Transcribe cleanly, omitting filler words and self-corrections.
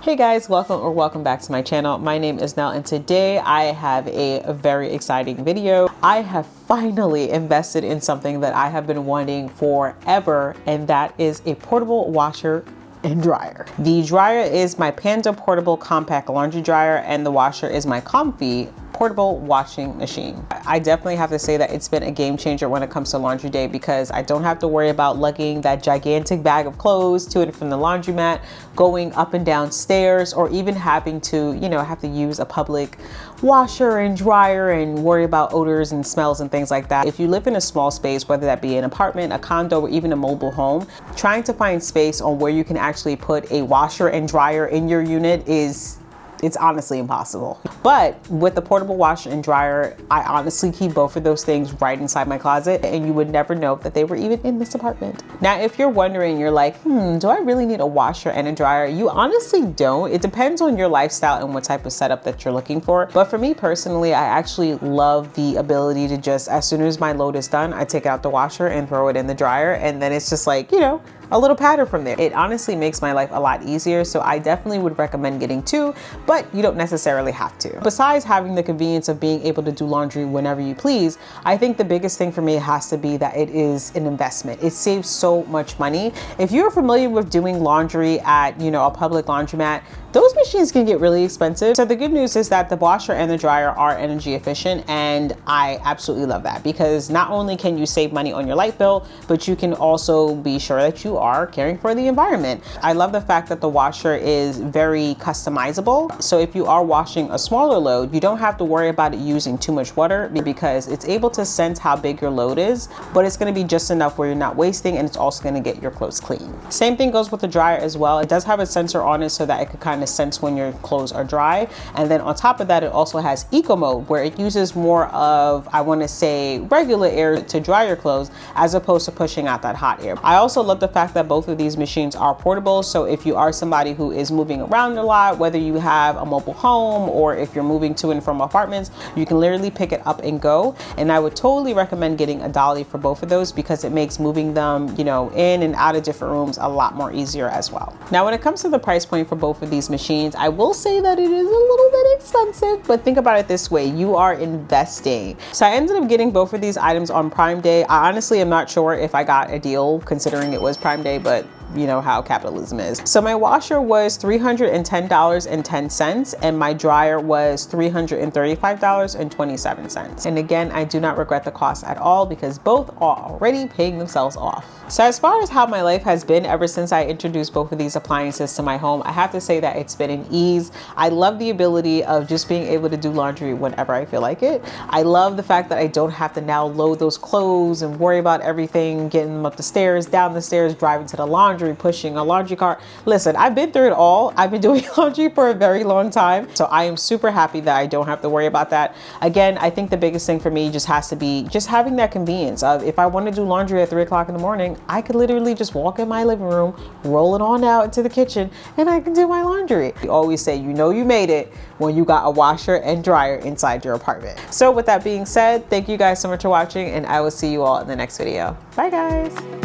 Hey guys, welcome back to my channel. My name is Nell and today I have a very exciting video. I have finally invested in something that I have been wanting forever, and that is a portable washer and dryer. The dryer is my Panda portable compact laundry dryer and the washer is my Comfee portable washing machine. I definitely have to say that it's been a game changer when it comes to laundry day because I don't have to worry about lugging that gigantic bag of clothes to and from the laundromat, going up and down stairs, or even having to, have to use a public washer and dryer and worry about odors and smells and things like that. If you live in a small space, whether that be an apartment, a condo, or even a mobile home, trying to find space on where you can actually put a washer and dryer in your unit it's honestly impossible. But with the portable washer and dryer, I honestly keep both of those things right inside my closet and you would never know that they were even in this apartment. Now, if you're wondering, you're like, do I really need a washer and a dryer? You honestly don't. It depends on your lifestyle and what type of setup that you're looking for. But for me personally, I actually love the ability to just, as soon as my load is done, I take out the washer and throw it in the dryer. And then it's just like, a little pattern from there. It honestly makes my life a lot easier. So I definitely would recommend getting two, but you don't necessarily have to. Besides having the convenience of being able to do laundry whenever you please, I think the biggest thing for me has to be that it is an investment. It saves so much money. If you're familiar with doing laundry at, a public laundromat, those machines can get really expensive. So the good news is that the washer and the dryer are energy efficient, and I absolutely love that because not only can you save money on your light bill, but you can also be sure that you are caring for the environment. I love the fact that the washer is very customizable. So if you are washing a smaller load, you don't have to worry about it using too much water because it's able to sense how big your load is, but it's going to be just enough where you're not wasting, and it's also going to get your clothes clean. Same thing goes with the dryer as well. It does have a sensor on it so that it could kind of sense when your clothes are dry. And then on top of that, it also has eco mode where it uses more of, I want to say, regular air to dry your clothes as opposed to pushing out that hot air. I also love the fact that both of these machines are portable. So if you are somebody who is moving around a lot, whether you have a mobile home or if you're moving to and from apartments, you can literally pick it up and go. And I would totally recommend getting a dolly for both of those because it makes moving them, in and out of different rooms a lot more easier as well. Now, when it comes to the price point for both of these machines, I will say that it is a little bit expensive, but think about it this way, you are investing. So I ended up getting both of these items on Prime Day. I honestly am not sure if I got a deal considering it was Prime Day, but you know how capitalism is. So my washer was $310.10 and my dryer was $335.27. And again, I do not regret the cost at all because both are already paying themselves off. So as far as how my life has been ever since I introduced both of these appliances to my home, I have to say that it's been an ease. I love the ability of just being able to do laundry whenever I feel like it. I love the fact that I don't have to now load those clothes and worry about everything, getting them up the stairs, down the stairs, driving to the laundry, pushing a laundry cart. Listen, I've been through it all. I've been doing laundry for a very long time. So I am super happy that I don't have to worry about that. Again, I think the biggest thing for me just has to be just having that convenience of if I want to do laundry at 3 o'clock in the morning, I could literally just walk in my living room, roll it on out into the kitchen, and I can do my laundry. We always say, you made it when you got a washer and dryer inside your apartment. So with that being said, thank you guys so much for watching, and I will see you all in the next video. Bye guys.